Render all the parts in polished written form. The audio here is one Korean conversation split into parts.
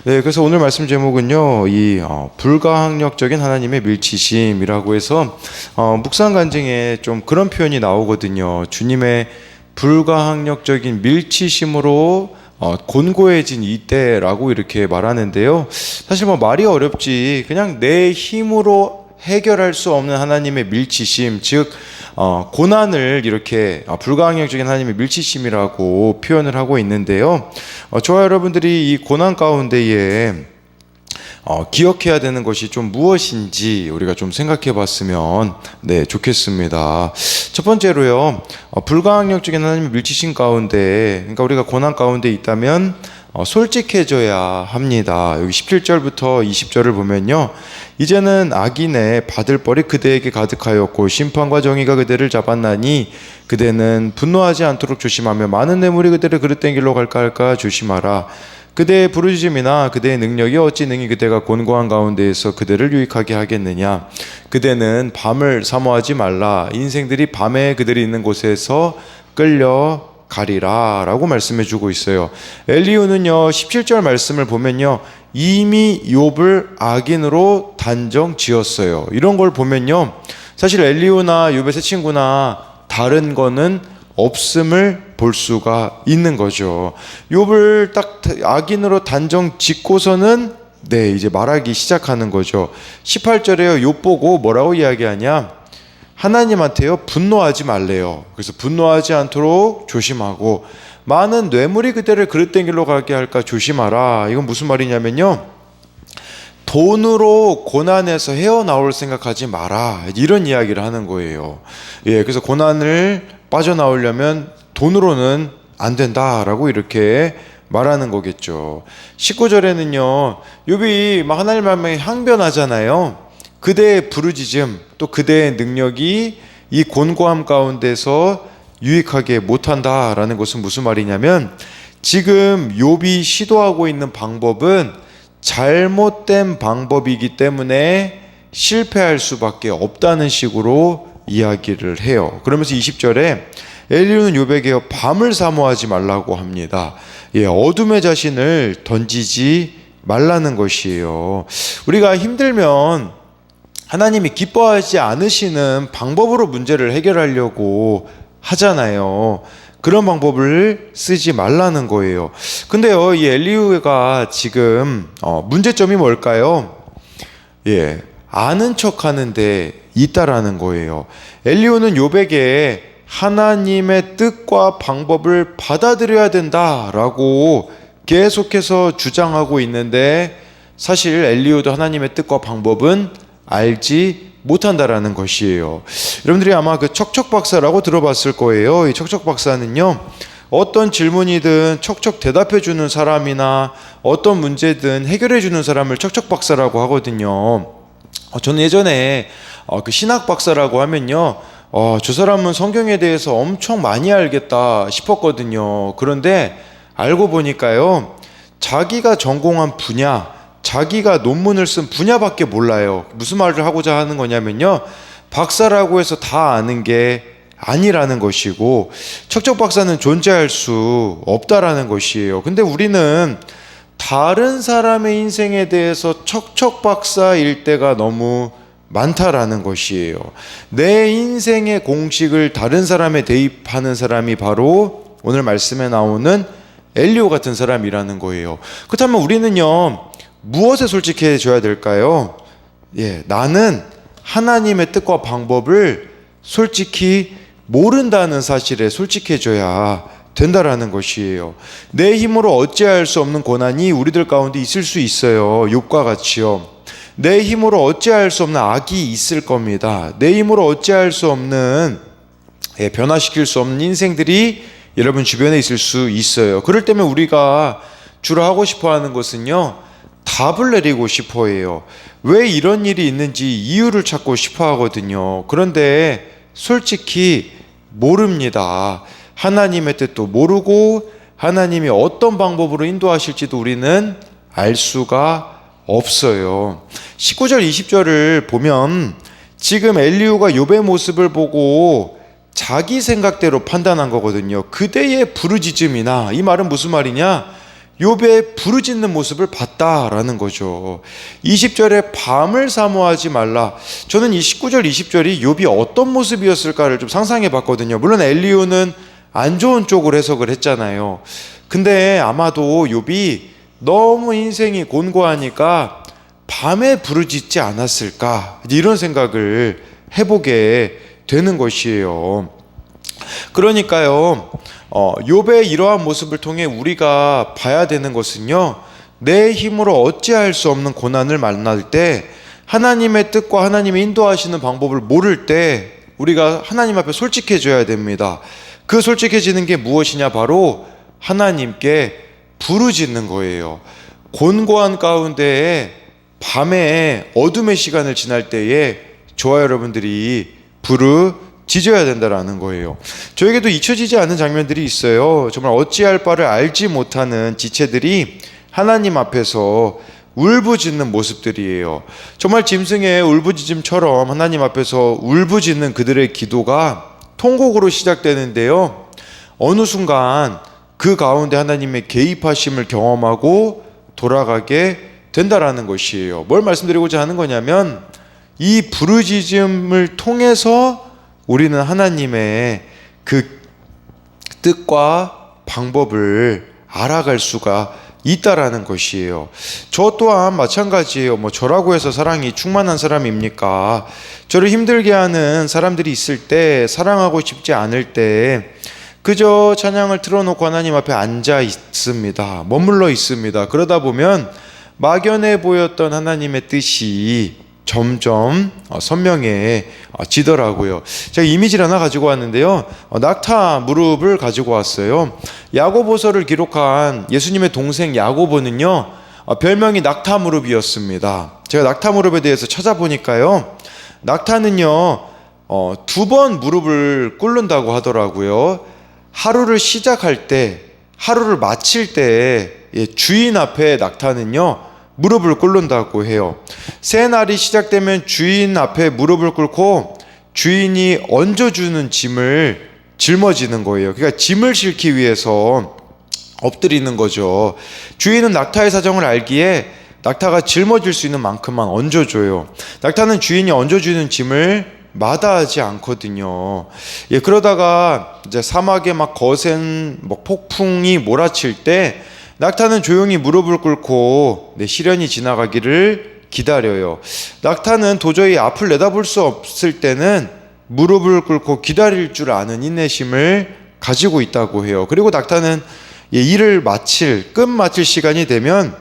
네, 그래서 오늘 말씀 제목은요, 불가항력적인 하나님의 밀치심이라고 해서 묵상 간증에 좀 그런 표현이 나오거든요. 주님의 불가항력적인 밀치심으로 곤고해진 이때라고 이렇게 말하는데요. 사실 뭐 말이 어렵지, 그냥 내 힘으로 해결할 수 없는 하나님의 밀치심, 즉 고난을 이렇게 불가항력적인 하나님의 밀치심이라고 표현을 하고 있는데요. 저와 여러분들이 이 고난 가운데에 기억해야 되는 것이 좀 무엇인지 우리가 좀 생각해 봤으면 좋겠습니다. 첫 번째로요, 불가항력적인 하나님의 밀치심 가운데, 그러니까 우리가 고난 가운데 있다면 솔직해져야 합니다. 여기 17절부터 20절을 보면요, 이제는 악인의 받을 벌이 그대에게 가득하였고 심판과 정의가 그대를 잡았나니 그대는 분노하지 않도록 조심하며 많은 뇌물이 그대를 그릇된 길로 갈까 할까 조심하라. 그대의 부르짖음이나 그대의 능력이 어찌 능히 그대가 곤고한 가운데에서 그대를 유익하게 하겠느냐. 그대는 밤을 사모하지 말라. 인생들이 밤에 그들이 있는 곳에서 끌려 가리라 라고 말씀해 주고 있어요. 엘리후는요, 17절 말씀을 보면요, 이미 욥을 악인으로 단정 지었어요. 이런 걸 보면요, 사실 엘리후나 욥의 세 친구나 다른 거는 없음을 볼 수가 있는 거죠. 욥을 딱 악인으로 단정 짓고서는 이제 말하기 시작하는 거죠. 18절에요, 욥 보고 뭐라고 이야기하냐, 하나님한테요, 분노하지 말래요. 그래서 분노하지 않도록 조심하고 많은 뇌물이 그대를 그릇된 길로 가게 할까 조심하라. 이건 무슨 말이냐면요, 돈으로 고난에서 헤어나올 생각하지 마라, 이런 이야기를 하는 거예요. 그래서 고난을 빠져나오려면 돈으로는 안 된다라고 이렇게 말하는 거겠죠. 19절에는요, 욥이 막 하나님 말씀에 항변하잖아요. 그대의 부르짖음, 또 그대의 능력이 이 곤고함 가운데서 유익하게 못한다라는 것은 무슨 말이냐면, 지금 욥이 시도하고 있는 방법은 잘못된 방법이기 때문에 실패할 수밖에 없다는 식으로 이야기를 해요. 그러면서 20절에 엘리후는 욥에게 밤을 사모하지 말라고 합니다. 어둠의 자신을 던지지 말라는 것이에요. 우리가 힘들면 하나님이 기뻐하지 않으시는 방법으로 문제를 해결하려고 하잖아요. 그런 방법을 쓰지 말라는 거예요. 근데요, 이 엘리후가 지금 문제점이 뭘까요? 아는 척 하는데 있다라는 거예요. 엘리후는 욥에게 하나님의 뜻과 방법을 받아들여야 된다라고 계속해서 주장하고 있는데, 사실 엘리후도 하나님의 뜻과 방법은 알지 못한다라는 것이에요. 여러분들이 아마 그 척척 박사라고 들어봤을 거예요. 이 척척 박사는요, 어떤 질문이든 척척 대답해 주는 사람이나 어떤 문제든 해결해 주는 사람을 척척 박사라고 하거든요. 저는 예전에 그 신학 박사라고 하면요, 저 사람은 성경에 대해서 엄청 많이 알겠다 싶었거든요. 그런데 알고 보니까요, 자기가 전공한 분야, 자기가 논문을 쓴 분야밖에 몰라요. 무슨 말을 하고자 하는 거냐면요, 박사라고 해서 다 아는 게 아니라는 것이고, 척척 박사는 존재할 수 없다라는 것이에요. 근데 우리는 다른 사람의 인생에 대해서 척척 박사일 때가 너무 많다라는 것이에요. 내 인생의 공식을 다른 사람에 대입하는 사람이 바로 오늘 말씀에 나오는 엘리후 같은 사람이라는 거예요. 그렇다면 우리는요, 무엇에 솔직해져야 될까요? 나는 하나님의 뜻과 방법을 솔직히 모른다는 사실에 솔직해져야 된다라는 것이에요. 내 힘으로 어찌할 수 없는 고난이 우리들 가운데 있을 수 있어요. 욥과 같이요. 내 힘으로 어찌할 수 없는 악이 있을 겁니다. 내 힘으로 어찌할 수 없는, 변화시킬 수 없는 인생들이 여러분 주변에 있을 수 있어요. 그럴 때면 우리가 주로 하고 싶어 하는 것은요, 답을 내리고 싶어 해요. 왜 이런 일이 있는지 이유를 찾고 싶어 하거든요. 그런데 솔직히 모릅니다. 하나님의 뜻도 모르고 하나님이 어떤 방법으로 인도하실지도 우리는 알 수가 없어요. 19절 20절을 보면 지금 엘리후가 욥의 모습을 보고 자기 생각대로 판단한 거거든요. 그대의 부르짖음이나, 이 말은 무슨 말이냐, 욥의 부르짖는 모습을 봤다라는 거죠. 20절에 밤을 사모하지 말라. 저는 이 19절 20절이 욥이 어떤 모습이었을까를 좀 상상해 봤거든요. 물론 엘리후는 안 좋은 쪽으로 해석을 했잖아요. 근데 아마도 욥이 너무 인생이 곤고하니까 밤에 부르짖지 않았을까, 이런 생각을 해보게 되는 것이에요. 그러니까요, 욥의 이러한 모습을 통해 우리가 봐야 되는 것은요, 내 힘으로 어찌할 수 없는 고난을 만날 때, 하나님의 뜻과 하나님의 인도하시는 방법을 모를 때 우리가 하나님 앞에 솔직해져야 됩니다. 그 솔직해지는 게 무엇이냐? 바로 하나님께 부르짖는 거예요. 곤고한 가운데에 밤에 어둠의 시간을 지날 때에 저와 여러분들이 부르짖어야 된다라는 거예요. 저에게도 잊혀지지 않은 장면들이 있어요. 정말 어찌할 바를 알지 못하는 지체들이 하나님 앞에서 울부짖는 모습들이에요. 정말 짐승의 울부짖음처럼 하나님 앞에서 울부짖는 그들의 기도가 통곡으로 시작되는데요, 어느 순간 그 가운데 하나님의 개입하심을 경험하고 돌아가게 된다라는 것이에요. 뭘 말씀드리고자 하는 거냐면, 이 부르짖음을 통해서 우리는 하나님의 그 뜻과 방법을 알아갈 수가 있다라는 것이에요. 저 또한 마찬가지예요. 저라고 해서 사랑이 충만한 사람입니까? 저를 힘들게 하는 사람들이 있을 때, 사랑하고 싶지 않을 때 그저 찬양을 틀어놓고 하나님 앞에 앉아 있습니다. 머물러 있습니다. 그러다 보면 막연해 보였던 하나님의 뜻이 점점 선명해지더라고요. 제가 이미지를 하나 가지고 왔는데요, 낙타 무릎을 가지고 왔어요. 야고보서를 기록한 예수님의 동생 야고보는요, 별명이 낙타 무릎이었습니다. 제가 낙타 무릎에 대해서 찾아보니까요, 낙타는요 2번 무릎을 꿇는다고 하더라고요. 하루를 시작할 때, 하루를 마칠 때 주인 앞에 낙타는요 무릎을 꿇는다고 해요. 새 날이 시작되면 주인 앞에 무릎을 꿇고 주인이 얹어주는 짐을 짊어지는 거예요. 그러니까 짐을 싣기 위해서 엎드리는 거죠. 주인은 낙타의 사정을 알기에 낙타가 짊어질 수 있는 만큼만 얹어줘요. 낙타는 주인이 얹어주는 짐을 마다하지 않거든요. 그러다가 이제 사막에 막 거센 폭풍이 몰아칠 때 낙타는 조용히 무릎을 꿇고 시련이 지나가기를 기다려요. 낙타는 도저히 앞을 내다볼 수 없을 때는 무릎을 꿇고 기다릴 줄 아는 인내심을 가지고 있다고 해요. 그리고 낙타는 일을 끝마칠 시간이 되면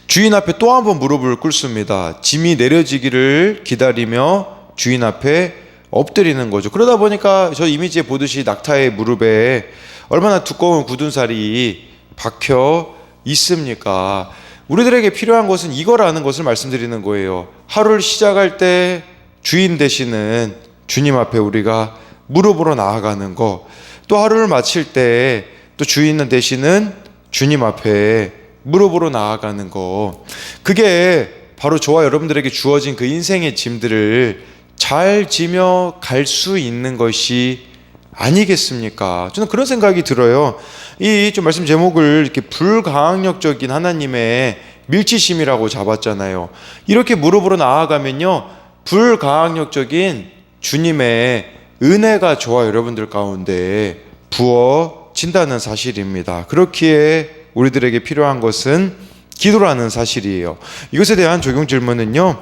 주인 앞에 또 한 번 무릎을 꿇습니다. 짐이 내려지기를 기다리며 주인 앞에 엎드리는 거죠. 그러다 보니까 저 이미지에 보듯이 낙타의 무릎에 얼마나 두꺼운 굳은 살이 박혀 있습니까? 우리들에게 필요한 것은 이거라는 것을 말씀드리는 거예요. 하루를 시작할 때 주인 되시는 주님 앞에 우리가 무릎으로 나아가는 거, 또 하루를 마칠 때 또 주인 되시는 주님 앞에 무릎으로 나아가는 거, 그게 바로 저와 여러분들에게 주어진 그 인생의 짐들을 잘 지며 갈 수 있는 것이 아니겠습니까? 저는 그런 생각이 들어요. 이 좀 말씀 제목을 이렇게 불가항력적인 하나님의 밀치심이라고 잡았잖아요. 이렇게 무릎으로 나아가면요, 불가항력적인 주님의 은혜가 저와 여러분들 가운데 부어진다는 사실입니다. 그렇기에 우리들에게 필요한 것은 기도라는 사실이에요. 이것에 대한 적용 질문은요,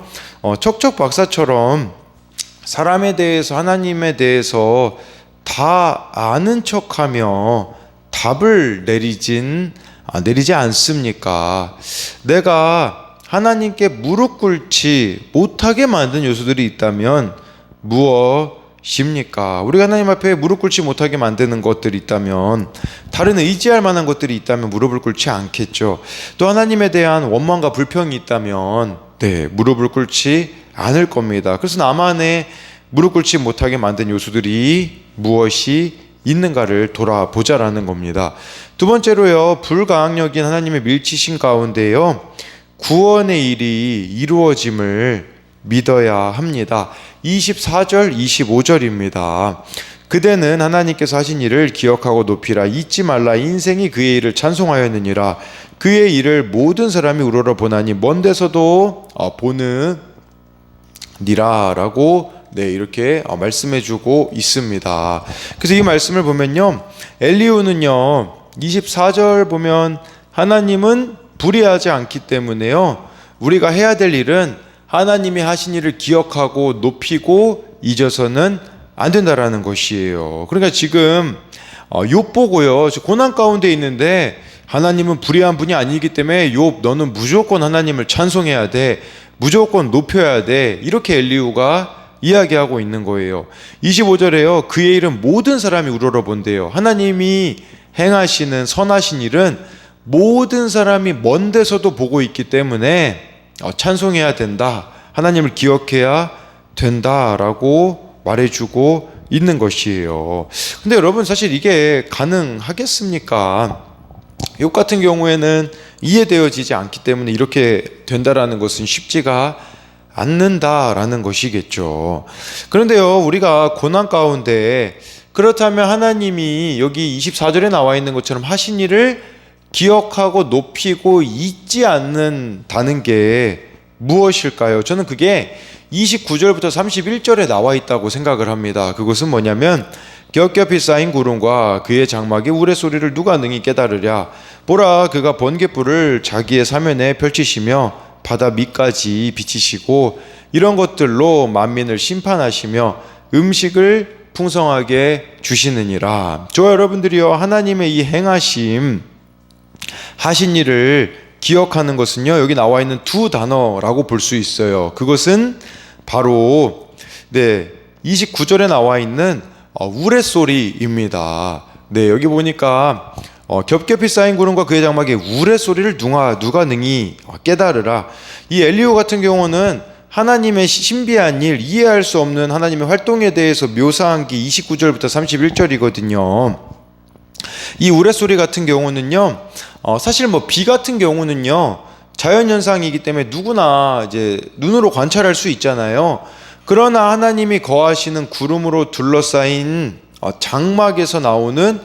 척척 박사처럼 사람에 대해서, 하나님에 대해서 다 아는 척하며 답을 내리지 않습니까? 내가 하나님께 무릎 꿇지 못하게 만든 요소들이 있다면 무엇입니까? 우리가 하나님 앞에 무릎 꿇지 못하게 만드는 것들이 있다면, 다른 의지할 만한 것들이 있다면 무릎을 꿇지 않겠죠. 또 하나님에 대한 원망과 불평이 있다면 무릎을 꿇지 않을 겁니다. 그래서 나만의 무릎 꿇지 못하게 만든 요소들이 무엇이 있는가를 돌아보자라는 겁니다. 두 번째로요, 불가항력인 하나님의 밀치심 가운데요, 구원의 일이 이루어짐을 믿어야 합니다. 24절 25절입니다. 그대는 하나님께서 하신 일을 기억하고 높이라. 잊지 말라. 인생이 그의 일을 찬송하였느니라. 그의 일을 모든 사람이 우러러 보나니 먼 데서도 보느니라 라고 이렇게 말씀해주고 있습니다. 그래서 이 말씀을 보면요, 엘리후는요 24절 보면 하나님은 불의하지 않기 때문에요, 우리가 해야 될 일은 하나님이 하신 일을 기억하고 높이고 잊어서는 안 된다라는 것이에요. 그러니까 지금 욥 보고요, 고난 가운데 있는데 하나님은 불의한 분이 아니기 때문에 욥 너는 무조건 하나님을 찬송해야 돼, 무조건 높여야 돼, 이렇게 엘리후가 이야기하고 있는 거예요. 25절에요 그의 일은 모든 사람이 우러러 본대요. 하나님이 행하시는 선하신 일은 모든 사람이 먼 데서도 보고 있기 때문에 찬송해야 된다, 하나님을 기억해야 된다라고 말해주고 있는 것이에요. 근데 여러분, 사실 이게 가능하겠습니까? 욥 같은 경우에는 이해되어지지 않기 때문에 이렇게 된다라는 것은 쉽지가 않는다라는 것이겠죠. 그런데요, 우리가 고난 가운데, 그렇다면 하나님이 여기 24절에 나와 있는 것처럼 하신 일을 기억하고 높이고 잊지 않는다는 게 무엇일까요? 저는 그게 29절부터 31절에 나와 있다고 생각을 합니다. 그것은 뭐냐면, 겹겹이 쌓인 구름과 그의 장막의 우레소리를 누가 능히 깨달으랴. 보라, 그가 번갯불을 자기의 사면에 펼치시며 바다 밑까지 비치시고 이런 것들로 만민을 심판하시며 음식을 풍성하게 주시느니라. 저와 여러분들이요, 하나님의 이 행하심, 하신 일을 기억하는 것은요, 여기 나와 있는 두 단어라고 볼 수 있어요. 그것은 바로 29절에 나와 있는 우레소리입니다. 여기 보니까 겹겹이 쌓인 구름과 그의 장막에 우레소리를 누가 능히 깨달으라. 이 엘리후 같은 경우는 하나님의 신비한 일, 이해할 수 없는 하나님의 활동에 대해서 묘사한 게 29절부터 31절이거든요. 이 우레소리 같은 경우는요, 사실 비 같은 경우는요 자연현상이기 때문에 누구나 이제 눈으로 관찰할 수 있잖아요. 그러나 하나님이 거하시는 구름으로 둘러싸인 장막에서 나오는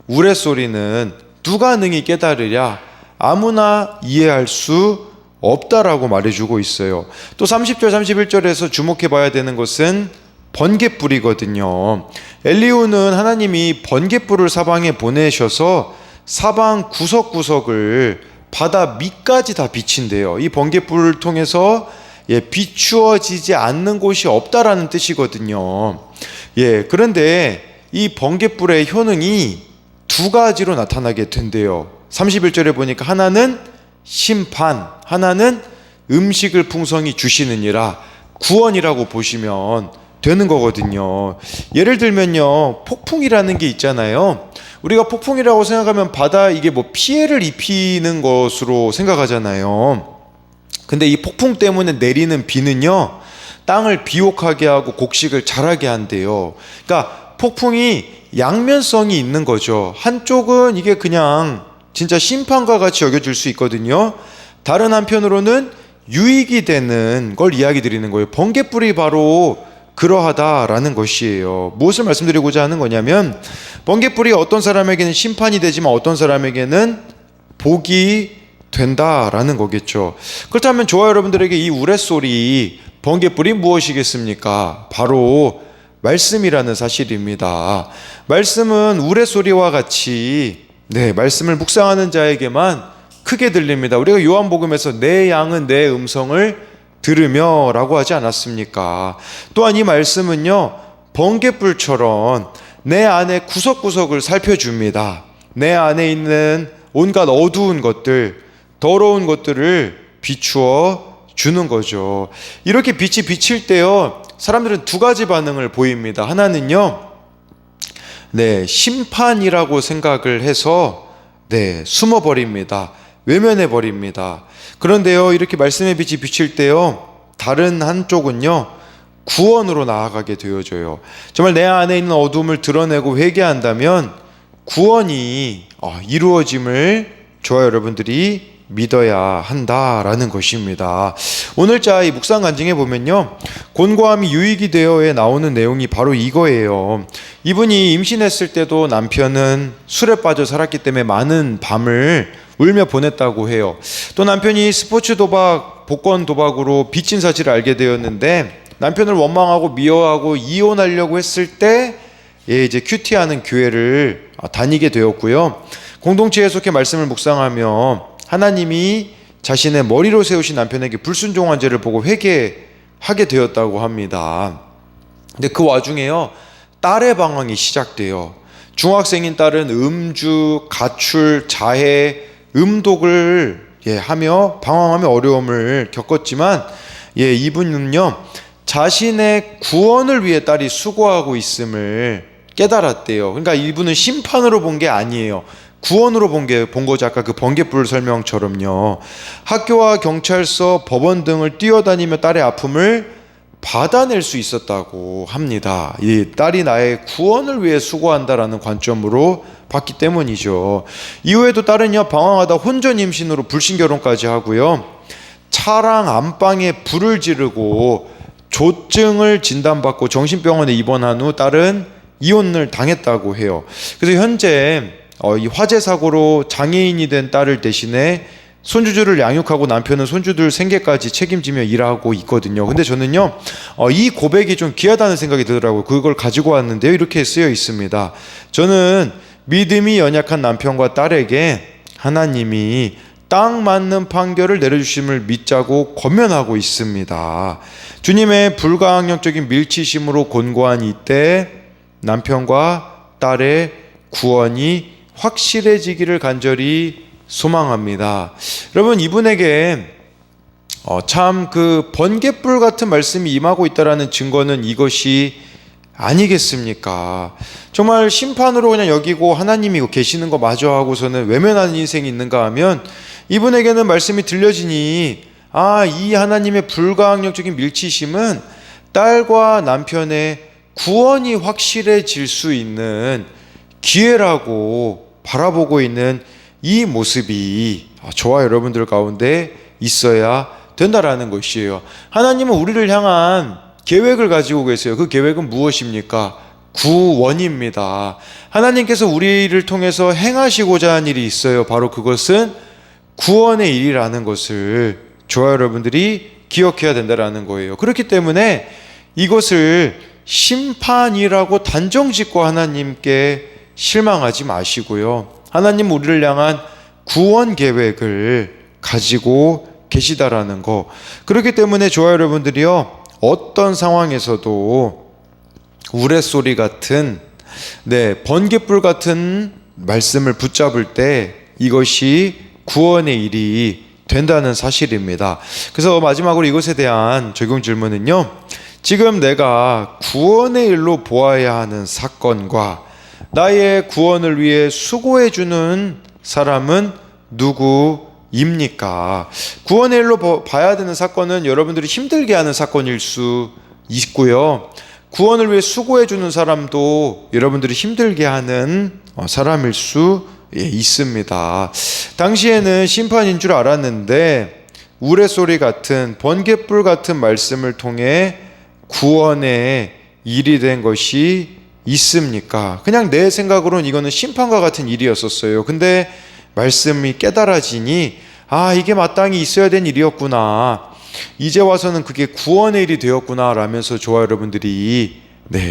우레소리는 누가 능히 깨달으랴, 아무나 이해할 수 없다라고 말해주고 있어요. 또 30절 31절에서 주목해 봐야 되는 것은 번갯불이거든요. 엘리후는 하나님이 번갯불을 사방에 보내셔서 사방 구석구석을 바다 밑까지 다 비친대요. 이 번갯불을 통해서 비추어지지 않는 곳이 없다라는 뜻이거든요. 그런데 이 번갯불의 효능이 두 가지로 나타나게 된대요. 31절에 보니까 하나는 심판, 하나는 음식을 풍성히 주시느니라, 구원이라고 보시면 되는 거거든요. 예를 들면요, 폭풍이라는 게 있잖아요. 우리가 폭풍이라고 생각하면 바다, 이게 피해를 입히는 것으로 생각하잖아요. 근데 이 폭풍 때문에 내리는 비는요, 땅을 비옥하게 하고 곡식을 자라게 한대요. 그러니까 폭풍이 양면성이 있는 거죠. 한쪽은 이게 그냥 진짜 심판과 같이 여겨질 수 있거든요. 다른 한편으로는 유익이 되는 걸 이야기 드리는 거예요. 번갯불이 바로 그러하다라는 것이에요. 무엇을 말씀드리고자 하는 거냐면, 번갯불이 어떤 사람에게는 심판이 되지만 어떤 사람에게는 복이 된다라는 거겠죠. 그렇다면 저와 여러분들에게 이 우레소리, 번갯불이 무엇이겠습니까? 바로 말씀이라는 사실입니다. 말씀은 우레소리와 같이 말씀을 묵상하는 자에게만 크게 들립니다. 우리가 요한복음에서 내 양은 내 음성을 들으며 라고 하지 않았습니까? 또한 이 말씀은요, 번갯불처럼 내 안에 구석구석을 살펴줍니다. 내 안에 있는 온갖 어두운 것들, 더러운 것들을 비추어 주는 거죠. 이렇게 빛이 비칠 때요, 사람들은 두 가지 반응을 보입니다. 하나는요, 심판이라고 생각을 해서 숨어버립니다. 외면해버립니다. 그런데요, 이렇게 말씀의 빛이 비칠 때요, 다른 한쪽은요, 구원으로 나아가게 되어져요. 정말 내 안에 있는 어둠을 드러내고 회개한다면 구원이 이루어짐을 저와 여러분들이 믿어야 한다라는 것입니다. 오늘자 이 묵상 간증에 보면요, 곤고함이 유익이 되어에 나오는 내용이 바로 이거예요. 이분이 임신했을 때도 남편은 술에 빠져 살았기 때문에 많은 밤을 울며 보냈다고 해요. 또 남편이 스포츠 도박, 복권 도박으로 빚진 사실을 알게 되었는데 남편을 원망하고 미워하고 이혼하려고 했을 때 이제 큐티하는 교회를 다니게 되었고요. 공동체에 속해 말씀을 묵상하며 하나님이 자신의 머리로 세우신 남편에게 불순종한 죄를 보고 회개하게 되었다고 합니다. 근데 그 와중에요, 딸의 방황이 시작돼요. 중학생인 딸은 음주, 가출, 자해, 음독을 하며 방황하며 어려움을 겪었지만 이분은요, 자신의 구원을 위해 딸이 수고하고 있음을 깨달았대요. 그러니까 이분은 심판으로 본 게 아니에요. 구원으로 본 거죠. 아까 그 번갯불 설명처럼요. 학교와 경찰서, 법원 등을 뛰어다니며 딸의 아픔을 받아낼 수 있었다고 합니다. 이 딸이 나의 구원을 위해 수고한다라는 관점으로 봤기 때문이죠. 이후에도 딸은요, 방황하다 혼전 임신으로 불신결혼까지 하고요, 차랑 안방에 불을 지르고 조증을 진단받고 정신병원에 입원한 후 딸은 이혼을 당했다고 해요. 그래서 현재 이 화재 사고로 장애인이 된 딸을 대신해 손주들을 양육하고 남편은 손주들 생계까지 책임지며 일하고 있거든요. 근데 저는요, 이 고백이 좀 귀하다는 생각이 들더라고요. 그걸 가지고 왔는데요, 이렇게 쓰여 있습니다. 저는 믿음이 연약한 남편과 딸에게 하나님이 딱 맞는 판결을 내려주심을 믿자고 권면하고 있습니다. 주님의 불가항력적인 밀치심으로 곤고한 이때 남편과 딸의 구원이 확실해지기를 간절히 소망합니다. 여러분, 이분에게 참 그 번갯불 같은 말씀이 임하고 있다라는 증거는 이것이 아니겠습니까? 정말 심판으로 그냥 여기고 하나님이 계시는 거 마저 하고서는 외면하는 인생이 있는가 하면 이분에게는 말씀이 들려지니 이 하나님의 불가항력적인 밀치심은 딸과 남편의 구원이 확실해질 수 있는 기회라고 바라보고 있는 이 모습이 저와 여러분들 가운데 있어야 된다라는 것이에요. 하나님은 우리를 향한 계획을 가지고 계세요. 그 계획은 무엇입니까? 구원입니다. 하나님께서 우리를 통해서 행하시고자 하는 일이 있어요. 바로 그것은 구원의 일이라는 것을 저와 여러분들이 기억해야 된다라는 거예요. 그렇기 때문에 이것을 심판이라고 단정짓고 하나님께 실망하지 마시고요, 하나님 우리를 향한 구원 계획을 가지고 계시다라는 거. 그렇기 때문에 저와 여러분들이요, 어떤 상황에서도 우레소리 같은 번갯불 같은 말씀을 붙잡을 때 이것이 구원의 일이 된다는 사실입니다. 그래서 마지막으로 이것에 대한 적용 질문은요, 지금 내가 구원의 일로 보아야 하는 사건과 나의 구원을 위해 수고해주는 사람은 누구입니까? 구원의 일로 봐야 되는 사건은 여러분들이 힘들게 하는 사건일 수 있고요, 구원을 위해 수고해주는 사람도 여러분들이 힘들게 하는 사람일 수 있습니다. 당시에는 심판인 줄 알았는데 우레소리 같은 번갯불 같은 말씀을 통해 구원의 일이 된 것이 있습니까? 그냥 내 생각으로는 이거는 심판과 같은 일이었었어요. 근데 말씀이 깨달아지니 이게 마땅히 있어야 된 일이었구나, 이제 와서는 그게 구원의 일이 되었구나 라면서 저와 여러분들이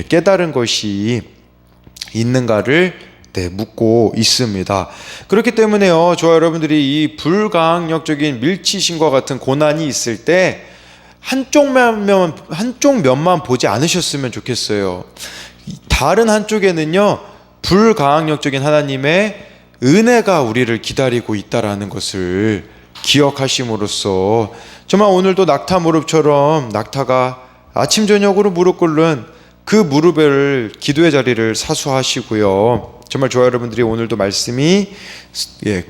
깨달은 것이 있는가를 묻고 있습니다. 그렇기 때문에요, 저와 여러분들이 이 불가항력적인 밀치심과 같은 고난이 있을 때 한쪽 면만 보지 않으셨으면 좋겠어요. 다른 한쪽에는요, 불가항력적인 하나님의 은혜가 우리를 기다리고 있다라는 것을 기억하심으로써 정말 오늘도 낙타 무릎처럼 낙타가 아침 저녁으로 무릎 꿇는 그 무릎을 기도의 자리를 사수하시고요, 정말 저와 여러분들이 오늘도 말씀이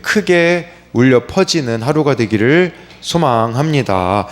크게 울려 퍼지는 하루가 되기를 소망합니다.